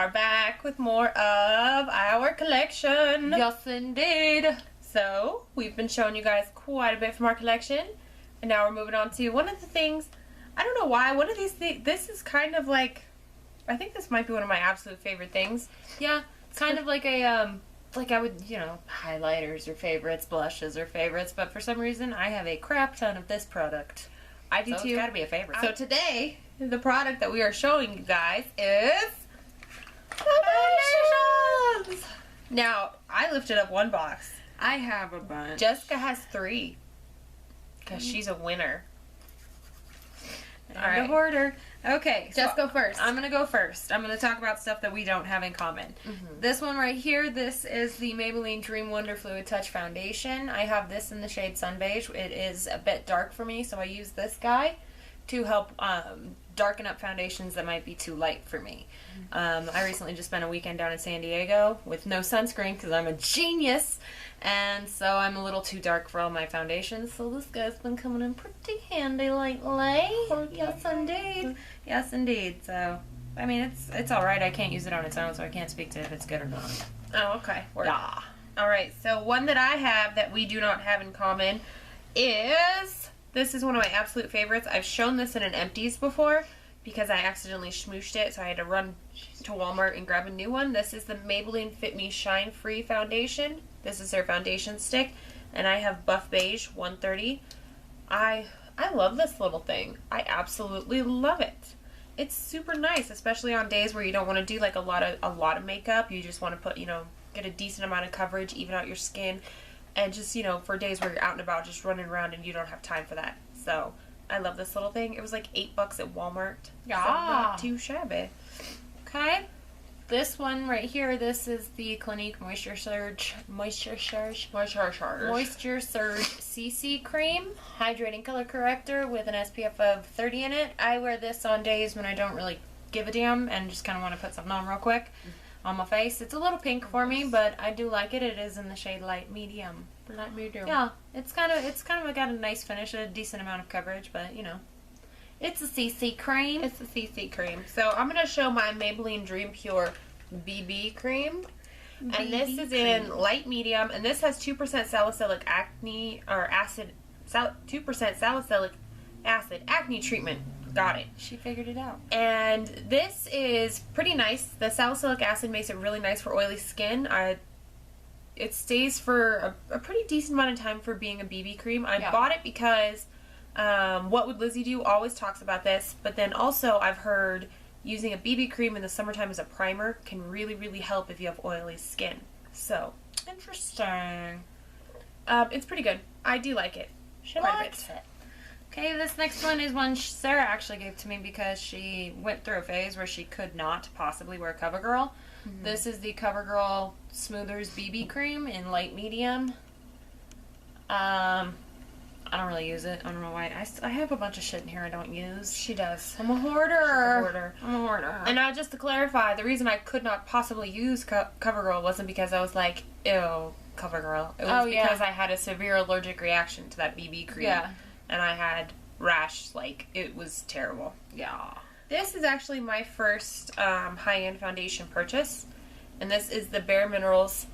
are back with more of our collection. Yes, indeed. So, we've been showing you guys quite a bit from our collection. And now we're moving on to one of the things, I don't know why, one of these things, this is kind of like, I think this might be one of my absolute favorite things. Yeah, it's kind of like a, like I would, highlighters or favorites, blushes or favorites, but for some reason I have a crap ton of this product. I do So too. It's gotta be a favorite. So today, the product that we are showing you guys is foundations. Now, I lifted up one box. I have a bunch. Jessica has 3. Because she's a winner. Alright. A hoarder. Okay. Just go first. I'm going to go first. I'm going to talk about stuff that we don't have in common. Mm-hmm. This one right here, this is the Maybelline Dream Wonder Fluid Touch Foundation. I have this in the shade Sun Beige. It is a bit dark for me, so I use this guy to help darken up foundations that might be too light for me. I recently just spent a weekend down in San Diego with no sunscreen because I'm a genius, and so I'm a little too dark for all my foundations, so this guy's been coming in pretty handy lately. Yes, indeed. Yes, indeed. So, I mean, it's alright. I can't use it on its own, so I can't speak to if it's good or not. Oh, okay. Yeah. Alright, so one that I have that we do not have in common is, this is one of my absolute favorites. I've shown this in an empties before because I accidentally schmooshed it, so I had to run to Walmart and grab a new one. This is the Maybelline Fit Me Shine Free Foundation. This is their foundation stick, and I have Buff Beige 130. I love this little thing. I absolutely love it. It's super nice, especially on days where you don't want to do like a lot of makeup. You just want to put, get a decent amount of coverage, even out your skin, and just, for days where you're out and about just running around and you don't have time for that. So, I love this little thing. It was like $8 at Walmart. Yeah. So not too shabby. Okay. This one right here, this is the Clinique Moisture Surge CC Cream Hydrating Color Corrector with an SPF of 30 in it. I wear this on days when I don't really give a damn and just kind of want to put something on real quick on my face. It's a little pink for me, but I do like it. It is in the shade Light Medium. Light Medium. Yeah, it's kind of got a nice finish, a decent amount of coverage, but it's a CC cream. It's a CC cream. So I'm going to show my Maybelline Dream Pure BB cream. And this is in light medium. And this has 2% salicylic acid 2% salicylic acid acne treatment. Got it. She figured it out. And this is pretty nice. The salicylic acid makes it really nice for oily skin. It stays for a pretty decent amount of time for being a BB cream. I bought it because What Would Lizzie Do always talks about this, but then also I've heard using a BB cream in the summertime as a primer can really, really help if you have oily skin. So, interesting. It's pretty good. I do like it. She likes it. Okay, this next one is one Sarah actually gave to me because she went through a phase where she could not possibly wear CoverGirl. Mm-hmm. This is the CoverGirl Smoothers BB Cream in light medium. I don't really use it. I don't know why. I have a bunch of shit in here I don't use. She does. I'm a hoarder. She's a hoarder. I'm a hoarder. And now, just to clarify, the reason I could not possibly use CoverGirl wasn't because I was like, ew, CoverGirl. It was because I had a severe allergic reaction to that BB cream. Yeah. And I had rash. Like, it was terrible. Yeah. This is actually my first high-end foundation purchase. And this is the Bare Minerals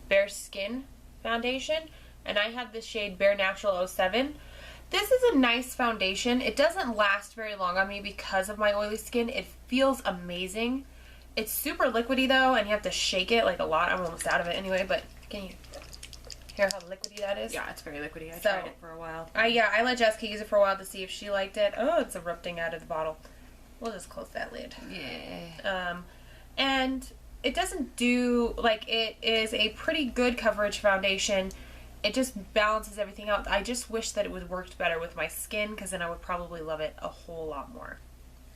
Bare Skin Foundation. And I have the shade Bare Natural 07. This is a nice foundation. It doesn't last very long on me because of my oily skin. It feels amazing. It's super liquidy though, and you have to shake it like a lot. I'm almost out of it anyway, but can you hear how liquidy that is? Yeah, it's very liquidy. I tried it for a while. I let Jessica use it for a while to see if she liked it. Oh, it's erupting out of the bottle. We'll just close that lid. Yeah. And it doesn't do, like, it is a pretty good coverage foundation. It just balances everything out. I just wish that it would worked better with my skin, because then I would probably love it a whole lot more.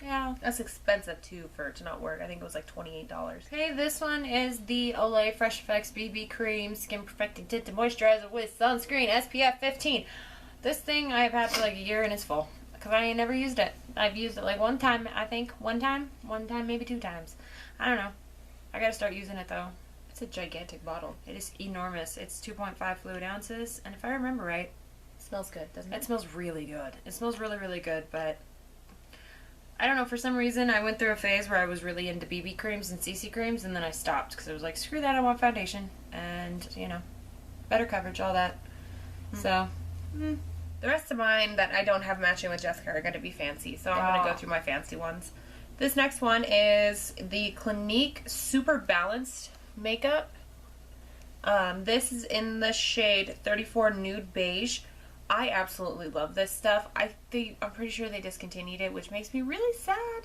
Yeah. That's expensive, too, for it to not work. I think it was like $28. Okay, this one is the Olay Fresh Effects BB Cream Skin Perfecting Tinted Moisturizer with Sunscreen SPF 15. This thing I've had for like a year and it's full, because I ain't never used it. I've used it like one time, I think. One time, maybe 2 times. I don't know. I gotta start using it, though. It's a gigantic bottle. It is enormous. It's 2.5 fluid ounces, and if I remember right, it smells good, doesn't it? It smells really good. It smells really, really good, but I don't know, for some reason I went through a phase where I was really into BB creams and CC creams, and then I stopped because I was like, screw that, I want foundation. And, you know, better coverage, all that. So, The rest of mine that I don't have matching with Jessica are going to be fancy, so I'm going to go through my fancy ones. This next one is the Clinique Super Balanced Makeup. This is in the shade 34 Nude Beige. I absolutely love this stuff. I'm pretty sure they discontinued it, which makes me really sad.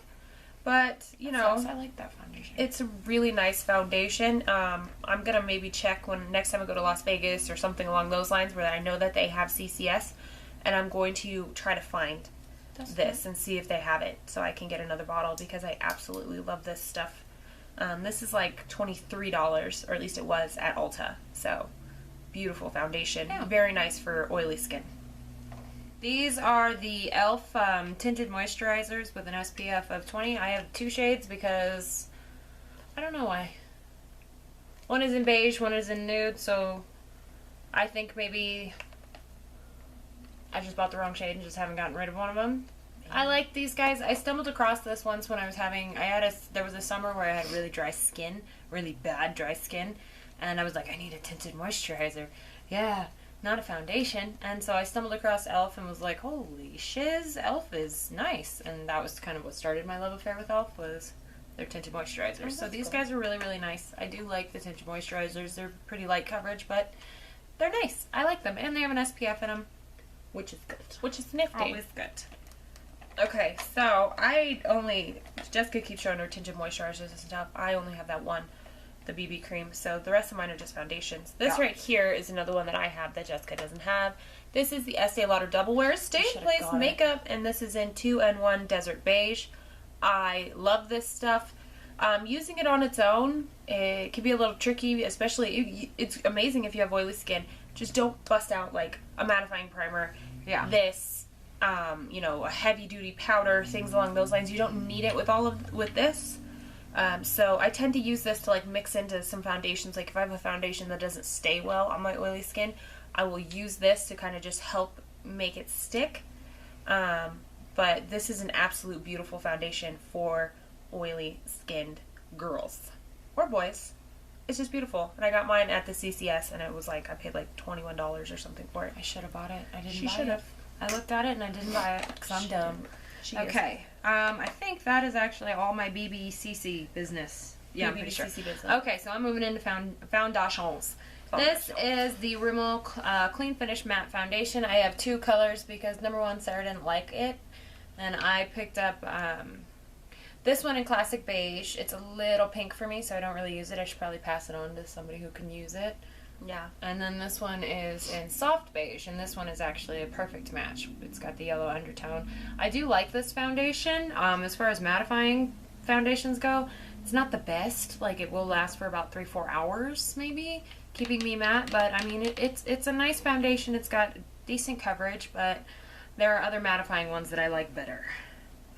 But, you know, I like that foundation. It's a really nice foundation. I'm going to maybe check next time I go to Las Vegas or something along those lines where I know that they have CCS. And I'm going to try to find this and see if they have it so I can get another bottle because I absolutely love this stuff. This is like $23, or at least it was at Ulta. So, beautiful foundation. Yeah. Very nice for oily skin. These are the e.l.f. Tinted Moisturizers with an SPF of 20. I have 2 shades because I don't know why. One is in beige, one is in nude, so I think maybe I just bought the wrong shade and just haven't gotten rid of one of them. I like these guys. I stumbled across this once when I was there was a summer where I had really dry skin, really bad dry skin, and I was like, I need a tinted moisturizer. Yeah, not a foundation. And so I stumbled across e.l.f. and was like, holy shiz, e.l.f. is nice. And that was kind of what started my love affair with e.l.f. was their tinted moisturizers. Oh, so these cool. guys are really, really nice. I do like the tinted moisturizers. They're pretty light coverage, but they're nice. I like them. And they have an SPF in them, which is good. Which is nifty. Always good. Okay, so Jessica keeps showing her tinted moisturizers and stuff. I only have that one, the BB cream. So the rest of mine are just foundations. This right here is another one that I have that Jessica doesn't have. This is the Estee Lauder Double Wear Stay in Place Makeup, and this is in 2-in-1 Desert Beige. I love this stuff. Using it on its own, it can be a little tricky, especially, it's amazing if you have oily skin. Just don't bust out like a mattifying primer. Yeah. This, you know, a heavy duty powder, things along those lines. You don't need it with this. So I tend to use this to like mix into some foundations. Like if I have a foundation that doesn't stay well on my oily skin, I will use this to kind of just help make it stick. But this is an absolute beautiful foundation for oily skinned girls or boys. It's just beautiful. And I got mine at the CCS and it was like I paid like $21 or something for it. I should have bought it. I didn't She buy should it. have. I looked at it and I didn't buy it because I'm dumb. Okay. I think that is actually all my BBCC business. Yeah, I'm pretty sure. BBCC business. Okay, so I'm moving into foundations. This is the Rimmel Clean Finish Matte Foundation. I have 2 colors because number one, Sarah didn't like it. And I picked up this one in Classic Beige. It's a little pink for me, so I don't really use it. I should probably pass it on to somebody who can use it. Yeah. And then this one is in Soft Beige, and this one is actually a perfect match. It's got the yellow undertone. I do like this foundation. As far as mattifying foundations go, it's not the best. Like, it will last for about 3-4 hours, maybe, keeping me matte. But, I mean, it's a nice foundation. It's got decent coverage, but there are other mattifying ones that I like better.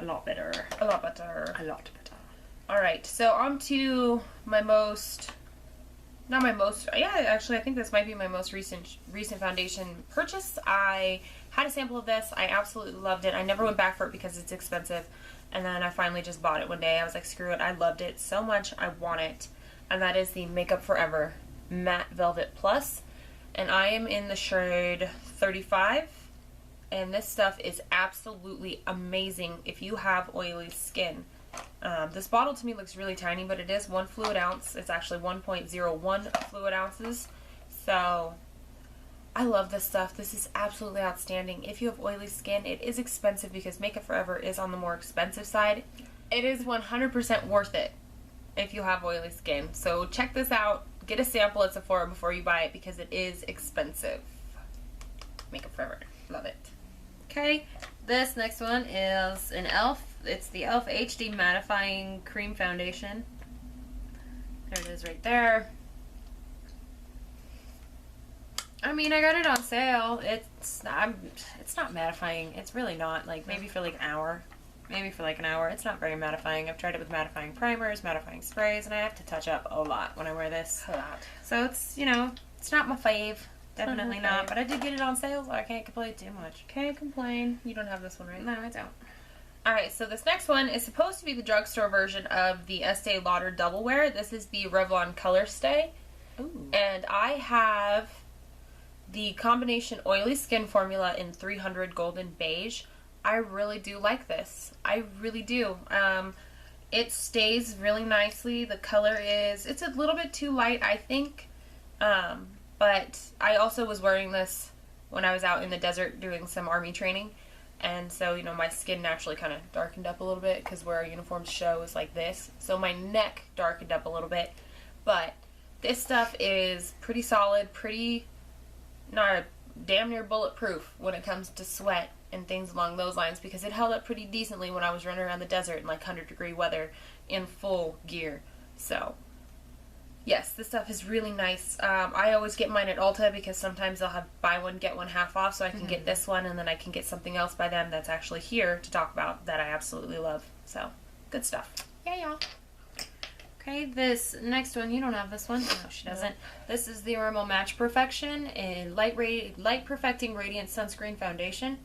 A lot better. A lot better. A lot better. Alright, so on to actually I think this might be my most recent foundation purchase. I had a sample of this. I absolutely loved it. I never went back for it because it's expensive. And then I finally just bought it one day. I was like, screw it. I loved it so much. I want it. And that is the Makeup Forever Matte Velvet Plus. And I am in the shade 35. And this stuff is absolutely amazing if you have oily skin. This bottle to me looks really tiny, but it is 1 fluid ounce. It's actually 1.01 fluid ounces. So, I love this stuff. This is absolutely outstanding. If you have oily skin, it is expensive because Makeup Forever is on the more expensive side. It is 100% worth it if you have oily skin. So, check this out. Get a sample at Sephora before you buy it because it is expensive. Makeup Forever. Love it. Okay, this next one is an e.l.f. It's the e.l.f. HD Mattifying Cream Foundation. There it is right there. I mean, I got it on sale. It's not mattifying. It's really not. Like, maybe for like an hour. Maybe for like an hour. It's not very mattifying. I've tried it with mattifying primers, mattifying sprays, and I have to touch up a lot when I wear this. A lot. So it's, you know, it's not my fave. Definitely not. But I did get it on sale, so I can't complain too much. Can't complain. You don't have this one, right? No, I don't. Alright, so this next one is supposed to be the drugstore version of the Estee Lauder Double Wear. This is the Revlon Color Stay. Ooh. And I have the combination oily skin formula in 300 Golden Beige. I really do like this. I really do. It stays really nicely. The color it's a little bit too light, I think. But I also was wearing this when I was out in the desert doing some army training. And so, you know, my skin naturally kind of darkened up a little bit because where our uniforms show is like this. So my neck darkened up a little bit. But this stuff is pretty solid, pretty, not damn near bulletproof when it comes to sweat and things along those lines, because it held up pretty decently when I was running around the desert in like 100-degree weather in full gear. So, yes, this stuff is really nice. I always get mine at Ulta because sometimes they'll have buy one, get one half off, so I can get this one and then I can get something else by them that's actually here to talk about that I absolutely love. So, good stuff. Yeah, y'all. Okay, this next one, you don't have this one. No, she doesn't. No. This is the Rimmel Match Perfection, a light perfecting radiant sunscreen foundation.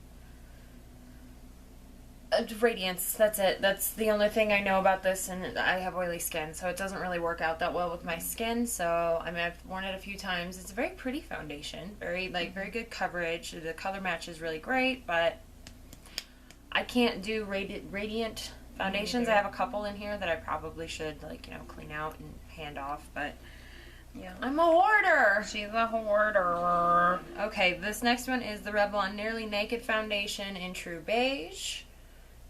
Radiance, that's it. That's the only thing I know about this, and I have oily skin, so it doesn't really work out that well with my skin. So, I mean, I've worn it a few times. It's a very pretty foundation, very good coverage. The color match is really great, but I can't do radiant foundations. I have a couple in here that I probably should, like, you know, clean out and hand off, but Yeah. I'm a hoarder. She's a hoarder. Okay, this next one is the Revlon Nearly Naked Foundation in True Beige.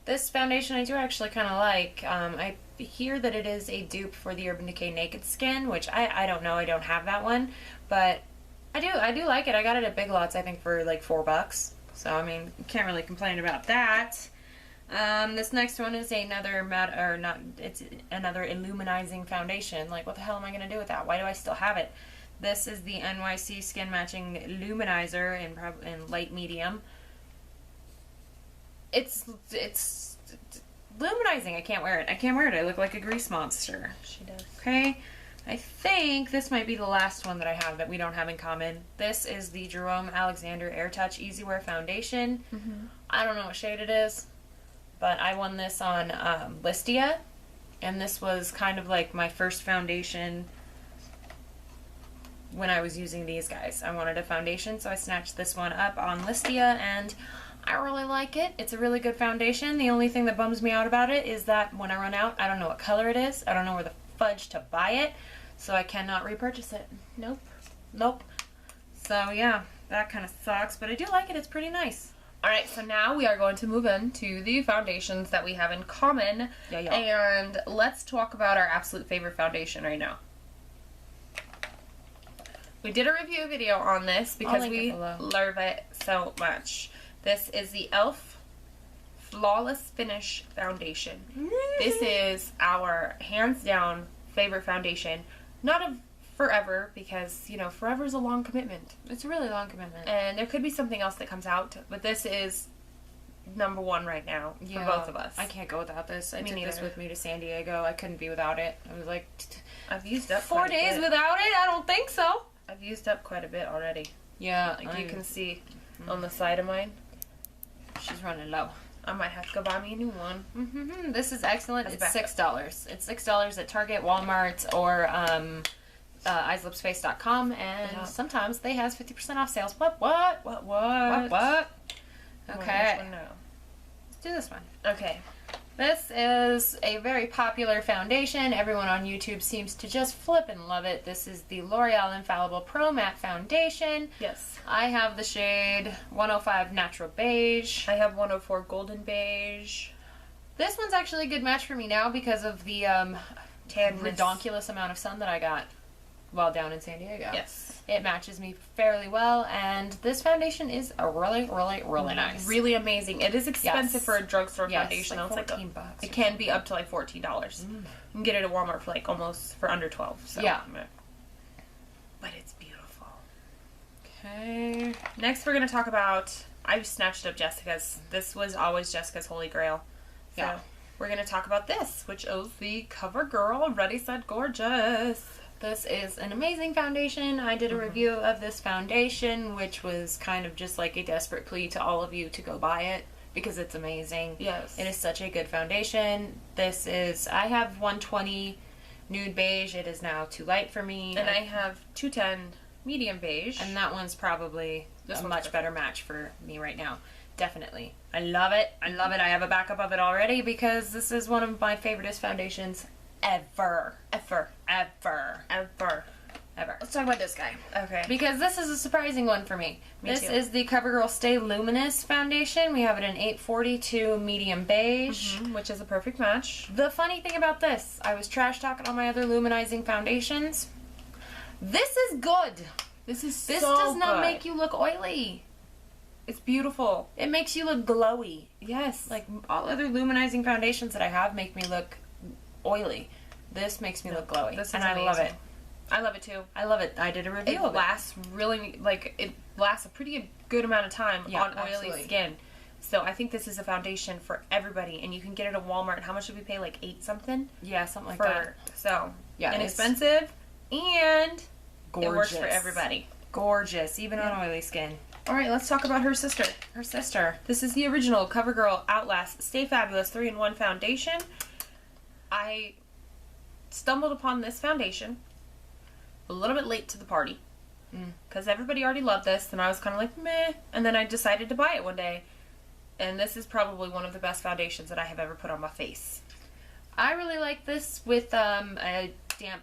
This foundation I do actually kind of like. I hear that it is a dupe for the Urban Decay Naked Skin, which I don't know. I don't have that one, but I do like it. I got it at Big Lots, I think, for like $4. So I mean, can't really complain about that. This next one is another it's another illuminizing foundation. Like, what the hell am I gonna do with that? Why do I still have it? This is the NYC Skin Matching Luminizer in light medium. It's luminizing. I can't wear it. I look like a grease monster. She does. Okay. I think this might be the last one that I have that we don't have in common. This is the Jerome Alexander Air Touch Easy Wear Foundation. I don't know what shade it is, but I won this on Listia, and this was kind of like my first foundation when I was using these guys. I wanted a foundation, so I snatched this one up on Listia, and I really like it. It's a really good foundation. The only thing that bums me out about it is that when I run out, I don't know what color it is. I don't know where the fudge to buy it, so I cannot repurchase it. Nope. So yeah, that kind of sucks, but I do like it. It's pretty nice. Alright, so now we are going to move into the foundations that we have in common. Yeah. And let's talk about our absolute favorite foundation right now. We did a review video on this because we love it so much. This is the e.l.f. Flawless Finish Foundation. This is our hands down favorite foundation. Not of forever, because, you know, forever is a long commitment. It's a really long commitment. And there could be something else that comes out, but this is number one right now for both of us. I can't go without this. I took neither. this with me to San Diego. I couldn't be without it. I was like, I've used up 4 days without it? I don't think so. I've used up quite a bit already. Yeah. Like you can see on the side of mine. She's running low. I might have to go buy me a new one. This is excellent. That's It's $6. It's $6 at Target, Walmart, or eyes-lips-face.com, and sometimes they have 50% off sales. What? Okay. Which one now? Let's do this one. Okay. This is a very popular foundation. Everyone on YouTube seems to just flip and love it. This is the L'Oreal Infallible Pro Matte Foundation. Yes. I have the shade 105 Natural Beige. I have 104 Golden Beige. This one's actually a good match for me now because of the ri-donk-ulous amount of sun that I got while down in San Diego. Yes. It matches me fairly well, and this foundation is a really nice. Really amazing. It is expensive for a drugstore foundation. Like It's $14 bucks. It can be up to like $14. You can get it at Walmart for like almost for under 12. So. Yeah. But it's beautiful. Okay. Next we're going to talk about, I snatched up Jessica's. This was always Jessica's holy grail. So Yeah. we're going to talk about this, which is the CoverGirl Ready Set Gorgeous. This is an amazing foundation. I did a review of this foundation, which was kind of just like a desperate plea to all of you to go buy it. because it's amazing. Yes. It is such a good foundation. I have 120 nude beige. It is now too light for me. And I have 210 medium beige. And that one's probably This a one's much perfect. better match for me right now. Definitely. I love it. I love it. I have a backup of it already because this is one of my favoriteest foundations ever. Ever. Ever. Ever. Ever. Let's talk about this guy. Okay. Because this is a surprising one for me. Me This too. is the CoverGirl Stay Luminous foundation. We have it in 842 medium beige. Which is a perfect match. The funny thing about this, I was trash talking on my other luminizing foundations. This is good. This is This so does not good. make you look oily. It's beautiful. It makes you look glowy. Yes. Like all other luminizing foundations that I have make me look oily. This makes me look glowy. This is and I love amazing. it. I love it too. I love it. I did a review It of it. lasts really, like, it lasts a pretty good amount of time Yeah, on oily absolutely. skin. So I think this is a foundation for everybody, and you can get it at Walmart. How much did we pay? Like 8 something? Yeah, something like For that. so Yeah, it's inexpensive, and Gorgeous. it works for everybody. Gorgeous, even Yeah. on oily skin. All right, let's talk about her sister. Her sister. This is the original CoverGirl Outlast Stay Fabulous 3-in-1 foundation. I stumbled upon this foundation a little bit late to the party because everybody already loved this, and I was kind of like meh, and then I decided to buy it one day, and this is probably one of the best foundations that I have ever put on my face. I really like this with a damp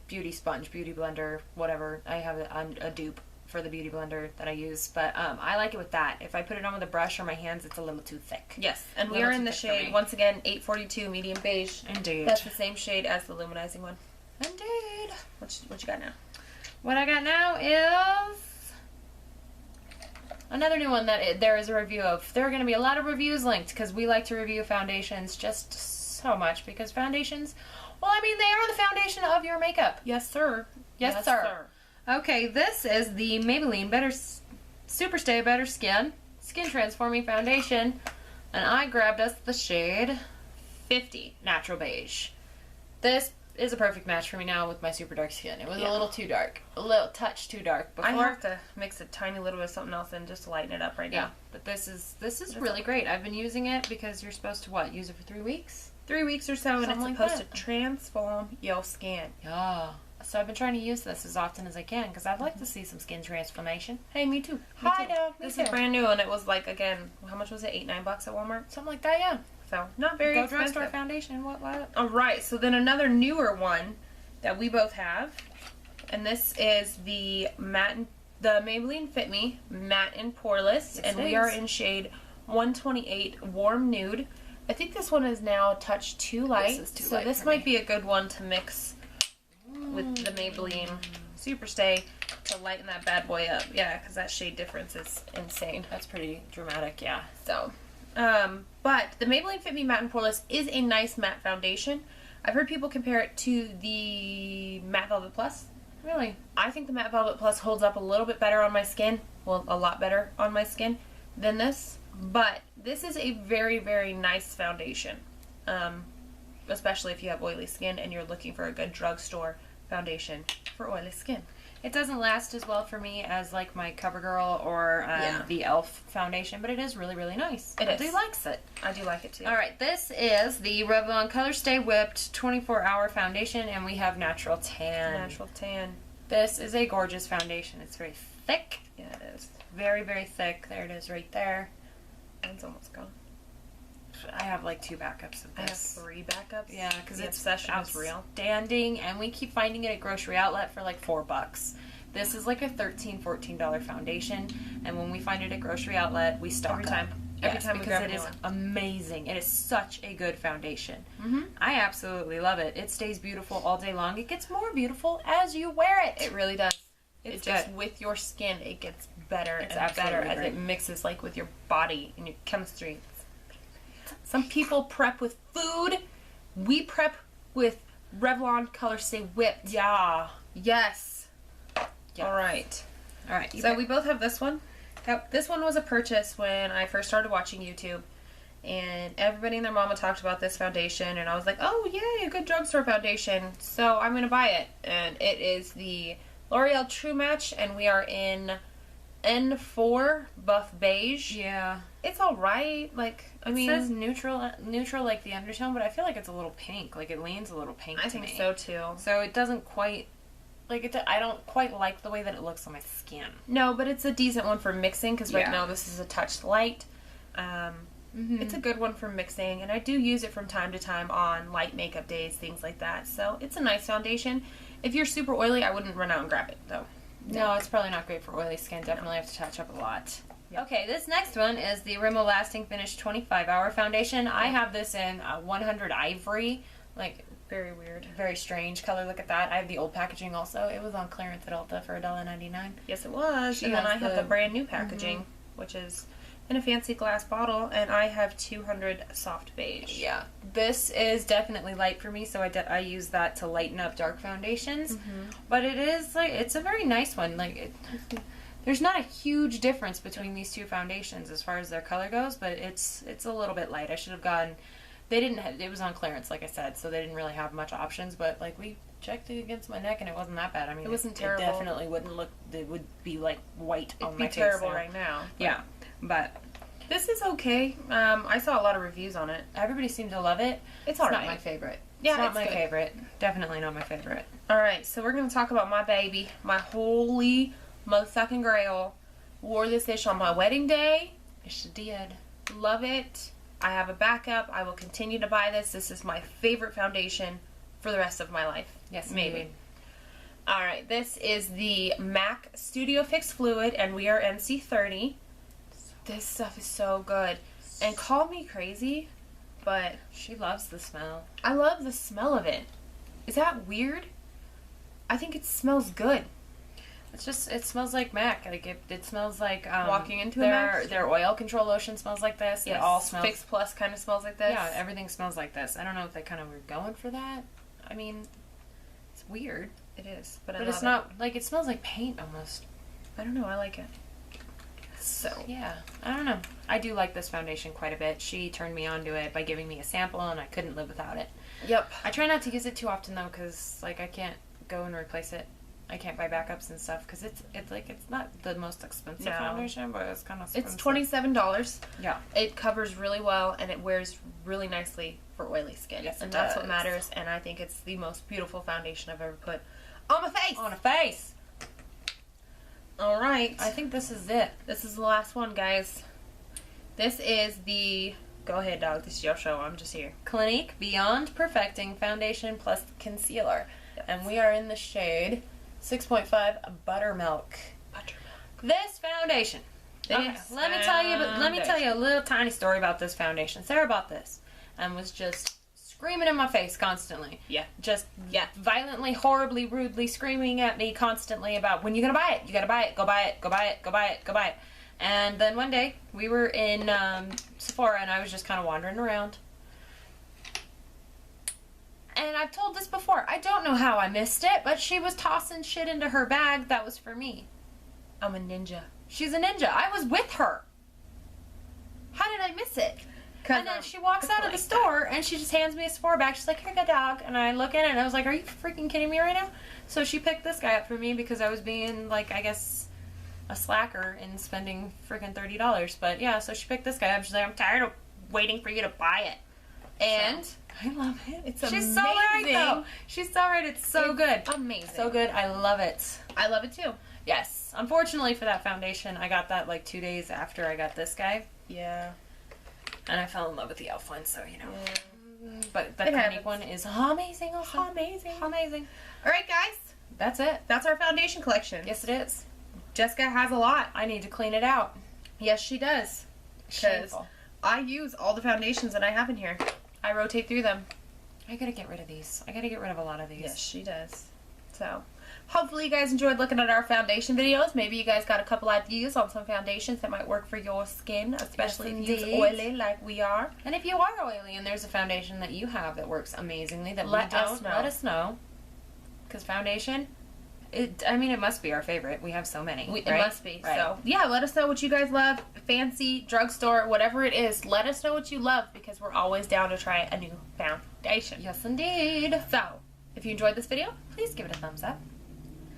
beauty sponge, beauty blender, whatever. I have a dupe for the beauty blender that I use, but I like it with that. If I put it on with a brush or my hands, it's a little too thick. Yes, and we Little are too in the thick for shade, me. once again, 842 medium beige. Indeed. That's the same shade as the luminizing one. Indeed. What you got now? What I got now is another new one that there is a review of. There are going to be a lot of reviews linked because we like to review foundations just so much because foundations, well, I mean, they are the foundation of your makeup. Yes, sir. Yes, sir. Okay, this is the Maybelline Super Stay Better Skin Transforming Foundation, and I grabbed us the shade 50. Natural Beige. This is a perfect match for me now with my super dark skin. It was a little too dark. A little touch too dark before. I have to mix a tiny little bit of something else in just to lighten it up right Yeah, now. but this is really great. I've been using it because you're supposed to what? Use it for 3 weeks? 3 weeks or so, and it's Something like supposed that. to transform your skin. Yeah. So I've been trying to use this as often as I can because I'd like to see some skin transformation. Hey, me too. Hi, Dove. This is brand new, and it was like, again, how much was it? $8-9 at Walmart. Something like that, yeah. So not very Go expensive. drugstore foundation. What? All right. So then another newer one that we both have, and this is the Maybelline Fit Me Matte and Poreless, Yes, and it we are is. in shade 128 Warm Nude. I think this one is now a touch too light, is too so light this for might me. be a good one to mix with the Maybelline Super Stay to lighten that bad boy up. Yeah, because that shade difference is insane. That's pretty dramatic, yeah. So, but the Maybelline Fit Me Matte and Poreless is a nice matte foundation. I've heard people compare it to the Matte Velvet Plus. Really? I think the Matte Velvet Plus holds up a little bit better on my skin. Well, a lot better on my skin than this. But this is a very, very nice foundation. Especially if you have oily skin and you're looking for a good drugstore foundation for oily skin. It doesn't last as well for me as like my CoverGirl or the e.l.f. foundation, but it is really, really nice. It is. I do likes it. I do like it too. All right, this is the Revlon Color Stay Whipped 24-Hour Foundation, and we have Natural Tan. Natural Tan. This is a gorgeous foundation. It's very thick. Yeah, it is. Very, very thick. There it is right there. Mine's almost gone. I have like 2 backups of I have this. 3 backups. Yeah, because the it's obsession is real. outstanding, and we keep finding it at grocery outlet for like $4. This is like a $13, $14 foundation, and when we find it at grocery outlet, we stock Every time. up. Every Yes, time we because grab it a is new one. amazing. It is such a good foundation. Mm-hmm. I absolutely love it. It stays beautiful all day long. It gets more beautiful as you wear it. It really does. It's It just good. with your skin, it gets better It's and better absolutely as great. it mixes like with your body and your chemistry. Some people prep with food. We prep with Revlon Color Stay Whipped. Yeah. Yes. Yeah. All right. All right. So we both have this one. Yep. This one was a purchase when I first started watching YouTube. And everybody and their mama talked about this foundation. And I was like, oh, yay, a good drugstore foundation. So I'm going to buy it. And it is the L'Oreal True Match. And we are in N4 Buff Beige. Yeah. It's alright. Like, I mean... It says neutral like the undertone, but I feel like it's a little pink. Like, it leans a little pink I to me. think so, too. So it doesn't quite... Like, I don't quite like the way that it looks on my skin. No, but it's a decent one for mixing, because right Yeah. now this is a touch light. It's a good one for mixing, and I do use it from time to time on light makeup days, things like that. So it's a nice foundation. If you're super oily, I wouldn't run out and grab it, though. No, it's probably not great for oily skin. Definitely have to touch up a lot. Yep. Okay, this next one is the Rimmel Lasting Finish 25-Hour Foundation. I have this in 100 Ivory. Like, Very weird. very strange color. Look at that. I have the old packaging also. It was on clearance at Ulta for $1.99. Yes, it was. She And then has I have the- the brand new packaging, which is in a fancy glass bottle, and I have 200 Soft Beige. Yeah, this is definitely light for me, so I use that to lighten up dark foundations. But it is like, it's a very nice one. Like, there's not a huge difference between these two foundations as far as their color goes, but it's a little bit light. I should have gotten. They didn't have, it was on clearance, like I said, so they didn't really have much options. But like, we checked it against my neck, and it wasn't that bad. I mean, It wasn't terrible. It definitely wouldn't look. It would be like white on It'd my be face terrible now. right now. Yeah, but This is okay. I saw a lot of reviews on it. everybody seemed to love it. It's Not alright. my favorite. Yeah, it's not it's my good. favorite. Definitely not my favorite. Alright, so we're going to talk about my baby. My holy motherfucking grail. Wore this ish on my wedding day. She did. Love it. I have a backup. I will continue to buy this. This is my favorite foundation for the rest of my life. Yes, Maybe. indeed. Alright, this is the MAC Studio Fix Fluid, and we are NC30. This stuff is so good. And call me crazy, but She loves the smell. I love the smell of it. Is that weird? I think it smells good. It's just, it smells like MAC. Like it smells like Walking into a their MAC? their oil control lotion smells like this. It all smells. Fix Plus kind of smells like this. Yeah, everything smells like this. I don't know if they kind of were going for that. I mean, it's weird, It is, but but I it's love not like it smells like paint almost. it. I don't know. I like it. So Yeah, I don't know. I do like this foundation quite a bit. She turned me on to it by giving me a sample, and I couldn't live without it. yep. I try not to use it too often though, because like I can't go and replace it. I can't buy backups and stuff because it's like it's not the most expensive No. foundation, but it's kind of expensive. It's $27. Yeah. It covers really well, and it wears really nicely for oily skin. Yes, and it that's what does. matters. And I think it's the most beautiful foundation I've ever put on my face. On a face. All right. I think this is it. This is the last one, guys. This is the... Go ahead, dog. This is your show. I'm just here. Clinique Beyond Perfecting Foundation Plus Concealer. And we are in the shade 6.5 Buttermilk. This foundation. Okay, This let me tell you a little tiny story about this foundation. Sarah bought this and was just screaming in my face constantly. Yeah. Just Yeah. violently, horribly, rudely screaming at me constantly about when you gonna buy it? You gotta buy it. Go buy it. Go buy it. Go buy it. Go buy it. And then one day we were in Sephora and I was just kind of wandering around. And I've told this before. I don't know how I missed it, but she was tossing shit into her bag that was for me. I'm a ninja. She's a ninja. I was with her. How did I miss it? And then she walks out of the store and she just hands me a Sephora bag. She's like, "Here you go, dog." And I look at it and I was like, "Are you freaking kidding me right now?" So she picked this guy up for me because I was being, like, I guess, a slacker in spending freaking $30. But yeah, so she picked this guy up. She's like, "I'm tired of waiting for you to buy it." And So, I love it. it's She's so right, amazing. though. She's so right. It's so good. Amazing. So good. I love it. I love it too. Yes. Unfortunately for that foundation, I got that like 2 days after I got this guy. Yeah. And I fell in love with the elf one, so, you know. Yeah. But the It Clinique happens. one is amazing also. Amazing. Amazing. All right, guys. That's it. That's our foundation collection. Yes, it is. Jessica has a lot. I need to clean it out. Yes, she does. 'Cause Shameful. I use all the foundations that I have in here. I rotate through them. I gotta get rid of these. I gotta get rid of a lot of these. Yes, she does. So, hopefully you guys enjoyed looking at our foundation videos. Maybe you guys got a couple ideas on some foundations that might work for your skin, especially if Yes, you're indeed. oily like we are. And if you are oily and there's a foundation that you have that works amazingly that Let we us don't, know. let us know. Because foundation, it must be our favorite. We have so many. It right? must be. Right. So, yeah, let us know what you guys love. Fancy, drugstore, whatever it is. Let us know what you love because we're always down to try a new foundation. Yes, indeed. So, if you enjoyed this video, Please give it a thumbs up.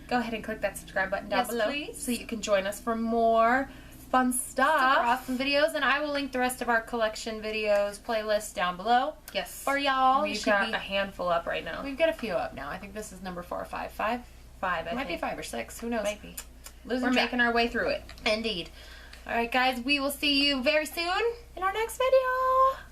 go ahead and click that subscribe button down Yes, below please. so you can join us for more fun stuff. Super awesome videos, and I will link the rest of our collection videos playlist down below. Yes. For y'all. We've got a handful up right now. We've got a few up now. I think this is number 4 or 5. 5? 5, I Might think. be 5 or 6. Who knows? Might be. We're making our way through it. Indeed. Alright guys, we will see you very soon in our next video.